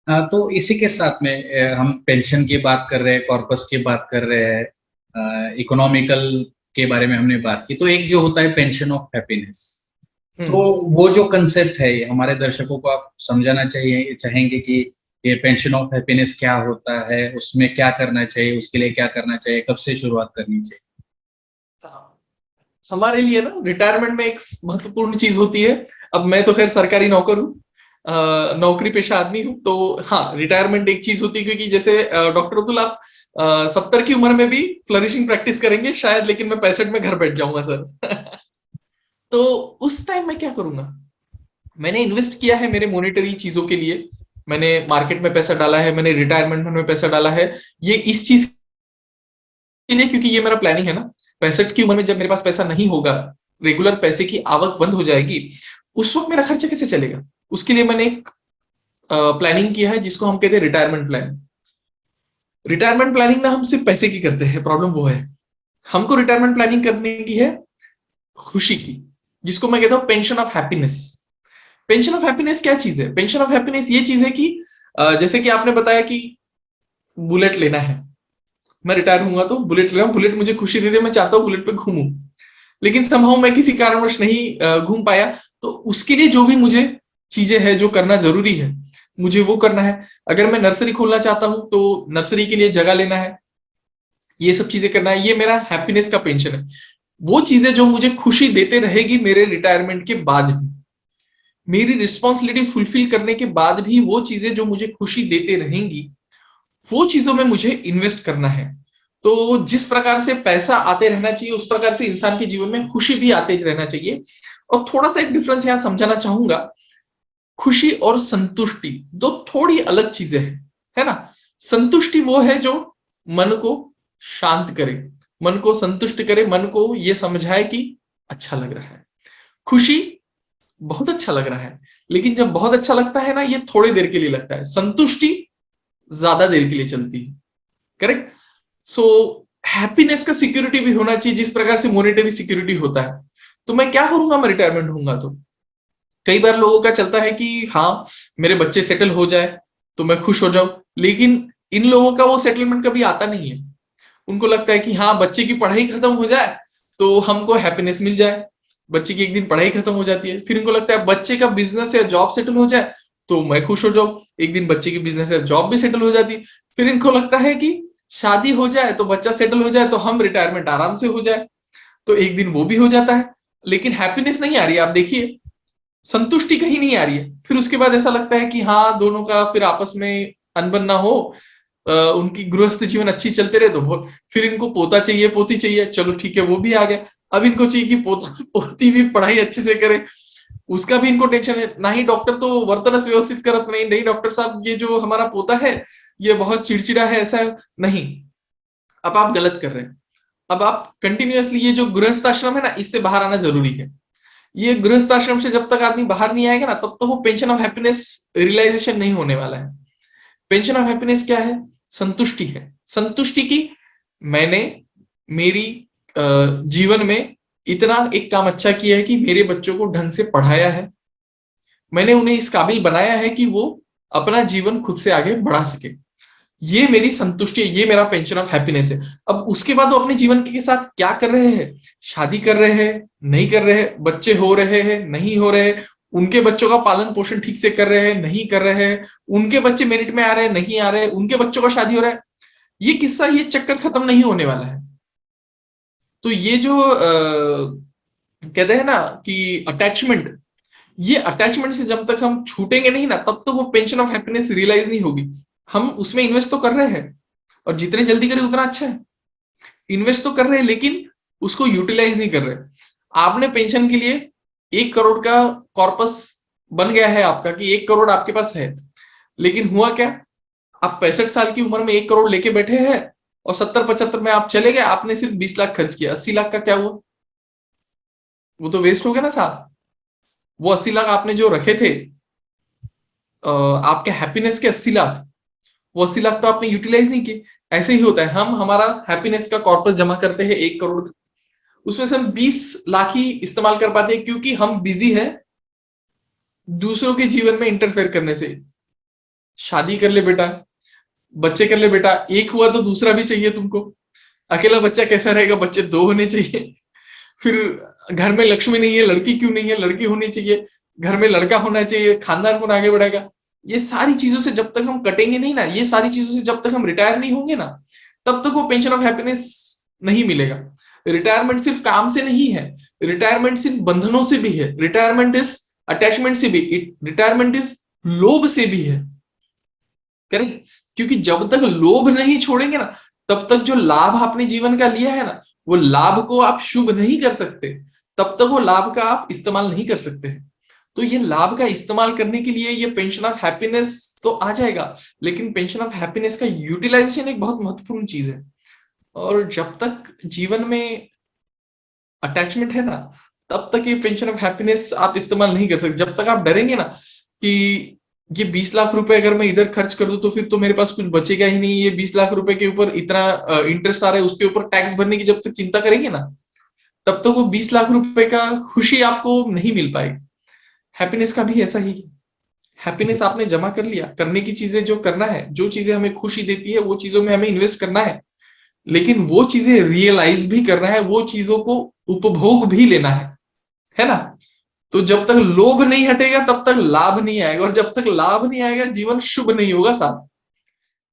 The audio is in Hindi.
तो इसी के साथ में हम पेंशन की बात कर रहे हैं, कॉर्पस की बात कर रहे हैं, इकोनॉमिकल के बारे में हमने बात की, तो एक जो होता है पेंशन ऑफ हैप्पीनेस। तो हम्म। वो जो कंसेप्ट है, ये हमारे दर्शकों को आप समझाना चाहिए चाहेंगे कि ये पेंशन ऑफ हैप्पीनेस क्या होता है, उसमें क्या करना चाहिए, उसके लिए क्या करना चाहिए, कब से शुरुआत करनी चाहिए? हाँ, हमारे लिए ना रिटायरमेंट में एक महत्वपूर्ण चीज होती है। अब मैं तो खैर सरकारी नौकर हूँ, नौकरी पेशा आदमी हूँ, तो हाँ, रिटायरमेंट एक चीज होती है, क्योंकि जैसे डॉक्टर अब्दुल, आप 70 की उम्र में भी फ्लरिशिंग प्रैक्टिस करेंगे शायद, लेकिन मैं 65 में घर बैठ जाऊंगा सर। तो उस टाइम मैं क्या करूंगा? मैंने इन्वेस्ट किया है मेरे मॉनिटरी चीजों के लिए, मैंने मार्केट में पैसा डाला है, मैंने रिटायरमेंट में पैसा डाला है, ये इस चीज के लिए, क्योंकि ये मेरा प्लानिंग है ना। 65 की उम्र में जब मेरे पास पैसा नहीं होगा, रेगुलर पैसे की आवक बंद हो जाएगी, उस वक्त मेरा खर्चा कैसे चलेगा? उसके लिए मैंने एक प्लानिंग किया है जिसको हम कहते हैं रिटायरमेंट प्लान। रिटायरमेंट प्लानिंग ना हम सिर्फ पैसे की करते हैं, प्रॉब्लम वो है। हमको रिटायरमेंट प्लानिंग करने की है खुशी की, जिसको मैं कहता हूं pension of happiness. Pension of happiness क्या चीज है? पेंशन ऑफ हैप्पीनेस ये चीज है कि जैसे कि आपने बताया कि बुलेट लेना है, मैं रिटायर होऊंगा तो बुलेट ले रहा हूं, बुलेट मुझे खुशी दे दे, मैं चाहता हूं बुलेट पे घूमूं, लेकिन समहाउ मैं किसी कारणवश नहीं घूम पाया, तो उसके लिए जो भी मुझे चीजें हैं जो करना जरूरी है, मुझे वो करना है। अगर मैं नर्सरी खोलना चाहता हूं तो नर्सरी के लिए जगह लेना है, ये सब चीजें करना है, ये मेरा हैप्पीनेस का पेंशन है। वो चीजें जो मुझे खुशी देते रहेगी मेरे रिटायरमेंट के बाद भी, मेरी रिस्पॉन्सिबिलिटी फुलफिल करने के बाद भी वो चीजें जो मुझे खुशी देते रहेंगी, वो चीजों में मुझे इन्वेस्ट करना है। तो जिस प्रकार से पैसा आते रहना चाहिए, उस प्रकार से इंसान के जीवन में खुशी भी आते रहना चाहिए। और थोड़ा सा एक डिफरेंस यहां समझाना चाहूंगा, खुशी और संतुष्टि दो थोड़ी अलग चीजें हैं, है ना। संतुष्टि वो है जो मन को शांत करे, मन को संतुष्ट करे, मन को ये समझाए कि अच्छा लग रहा है। खुशी बहुत अच्छा लग रहा है, लेकिन जब बहुत अच्छा लगता है ना, ये थोड़ी देर के लिए लगता है, संतुष्टि ज्यादा देर के लिए चलती है। करेक्ट। सो हैप्पीनेस का सिक्योरिटी भी होना चाहिए, जिस प्रकार से मॉनेटरी सिक्योरिटी होता है। तो मैं क्या करूंगा? मैं रिटायरमेंट होऊंगा तो कई बार लोगों का चलता है कि हाँ, मेरे बच्चे सेटल हो जाए तो मैं खुश हो जाऊं, लेकिन इन लोगों का वो सेटलमेंट कभी आता नहीं है। उनको लगता है कि हाँ, बच्चे की पढ़ाई खत्म हो जाए तो हमको हैप्पीनेस मिल जाए। बच्चे की एक दिन पढ़ाई खत्म हो जाती है, फिर इनको लगता है बच्चे का बिजनेस या जॉब सेटल हो जाए तो मैं खुश हो जाऊं। एक दिन बच्चे की बिजनेस या जॉब भी सेटल हो जाती है, फिर इनको लगता है कि शादी हो जाए तो बच्चा सेटल हो जाए तो हम रिटायरमेंट आराम से हो जाए, तो एक दिन वो भी हो जाता है, लेकिन हैप्पीनेस नहीं आ रही है। आप देखिए, संतुष्टि कहीं नहीं आ रही है। फिर उसके बाद ऐसा लगता है कि हाँ, दोनों का फिर आपस में अनबन ना हो, उनकी गृहस्थ जीवन अच्छी चलते रहे तो फिर इनको पोता चाहिए, पोती चाहिए, चलो ठीक है, वो भी आ गया। अब इनको चाहिए कि पोता पोती भी पढ़ाई अच्छे से करे, उसका भी इनको टेंशन है। ना ही डॉक्टर तो वर्तनस व्यवस्थित करत, नहीं नहीं डॉक्टर साहब, ये जो हमारा पोता है ये बहुत चिड़चिड़ा है, ऐसा नहीं। अब आप गलत कर रहे हैं। अब आप कंटिन्यूअसली, ये जो गृहस्थ आश्रम है ना, इससे बाहर आना जरूरी है। ये गृहस्थ आश्रम से जब तक आदमी बाहर नहीं आएगा ना, तब तो वो पेंशन ऑफ हैप्पीनेस रियलाइजेशन नहीं होने वाला है। पेंशन ऑफ हैप्पीनेस क्या है? संतुष्टि है। संतुष्टि की, मैंने मेरी जीवन में इतना एक काम अच्छा किया है कि मेरे बच्चों को ढंग से पढ़ाया है, मैंने उन्हें इस काबिल बनाया है कि वो अपना जीवन खुद से आगे बढ़ा सके। ये मेरी संतुष्टि है, ये मेरा पेंशन ऑफ हैप्पीनेस है। अब उसके बाद वो अपने जीवन के साथ क्या कर रहे हैं? शादी कर रहे हैं, नहीं कर रहे हैं, बच्चे हो रहे हैं, नहीं हो रहे हैं, उनके बच्चों का पालन पोषण ठीक से कर रहे हैं, नहीं कर रहे हैं, उनके बच्चे मेरिट में आ रहे हैं, नहीं आ रहे हैं, उनके बच्चों का शादी हो रहा है, ये किस्सा, ये चक्कर खत्म नहीं होने वाला है। तो ये जो कहते हैं ना कि अटैचमेंट, ये अटैचमेंट से जब तक हम छूटेंगे नहीं ना, तब तक वो पेंशन ऑफ हैप्पीनेस रियलाइज नहीं होगी। हम उसमें इन्वेस्ट तो कर रहे हैं, और जितने जल्दी करें उतना अच्छा है। इन्वेस्ट तो कर रहे हैं, लेकिन उसको यूटिलाइज नहीं कर रहे। आपने पेंशन के लिए 1 करोड़ का कॉर्पस बन गया है आपका, कि 1 करोड़ आपके पास है, लेकिन हुआ क्या? आप 65 साल की उम्र में 1 करोड़ लेके बैठे हैं, और 70-75 में आप चले गए, आपने सिर्फ 20 लाख खर्च किया, 80 लाख का क्या हुआ? वो तो वेस्ट हो गया ना साहब। वो 80 लाख आपने जो रखे थे, आपके हैप्पीनेस के 80 लाख, वो 80 लाख तो आपने यूटिलाइज नहीं किए। ऐसे ही होता है, हम हमारा हैप्पीनेस का कॉर्पस जमा करते हैं 1 करोड़ का, उसमें से हम 20 लाख ही इस्तेमाल कर पाते हैं, क्योंकि हम बिजी है दूसरों के जीवन में इंटरफेयर करने से। शादी कर ले बेटा, बच्चे कर ले बेटा, एक हुआ तो दूसरा भी चाहिए तुमको, अकेला बच्चा कैसा रहेगा, बच्चे दो होने चाहिए। फिर घर में लक्ष्मी नहीं है, लड़की क्यों नहीं है, लड़की होनी चाहिए, घर में लड़का होना चाहिए, खानदान कौन आगे बढ़ेगा। ये सारी चीजों से जब तक हम कटेंगे नहीं ना, ये सारी चीजों से जब तक हम रिटायर नहीं होंगे ना, तब तक वो पेंशन ऑफ हैप्पीनेस नहीं मिलेगा। रिटायरमेंट सिर्फ काम से नहीं है, रिटायरमेंट सिर्फ बंधनों से भी है, रिटायरमेंट इज अटैचमेंट से भी, रिटायरमेंट इज लोभ से भी है। करेक्ट, क्योंकि जब तक लोभ नहीं छोड़ेंगे ना, तब तक जो लाभ आपने जीवन का लिया है ना, वो लाभ को आप शुभ नहीं कर सकते, तब तक वो लाभ का आप इस्तेमाल नहीं कर सकते। तो ये लाभ का इस्तेमाल करने के लिए ये पेंशन ऑफ हैप्पीनेस तो आ जाएगा, लेकिन पेंशन ऑफ हैप्पीनेस का यूटिलाइजेशन एक बहुत महत्वपूर्ण चीज है। और जब तक जीवन में अटैचमेंट है ना, तब तक ये पेंशन ऑफ हैप्पीनेस आप इस्तेमाल नहीं कर सकते। जब तक आप डरेंगे ना कि ये 20 लाख रुपए अगर मैं इधर खर्च कर दूं तो फिर तो मेरे पास कुछ बचेगा ही नहीं, ये 20 लाख रुपए के ऊपर इतना इंटरेस्ट आ रहा है, उसके ऊपर टैक्स भरने की जब तक चिंता करेंगे ना, तब तक वो 20 लाख रुपए का खुशी आपको नहीं मिल पाएगी। हैप्पीनेस का भी ऐसा ही है। हैप्पीनेस आपने जमा कर लिया, करने की चीजें जो करना है, जो चीजें हमें खुशी देती है वो चीजों में हमें इन्वेस्ट करना है, लेकिन वो चीजें रियलाइज भी करना है, वो चीजों को उपभोग भी लेना है ना। तो जब तक लोभ नहीं हटेगा तब तक लाभ नहीं आएगा, और जब तक लाभ नहीं आएगा जीवन शुभ नहीं होगा साहब।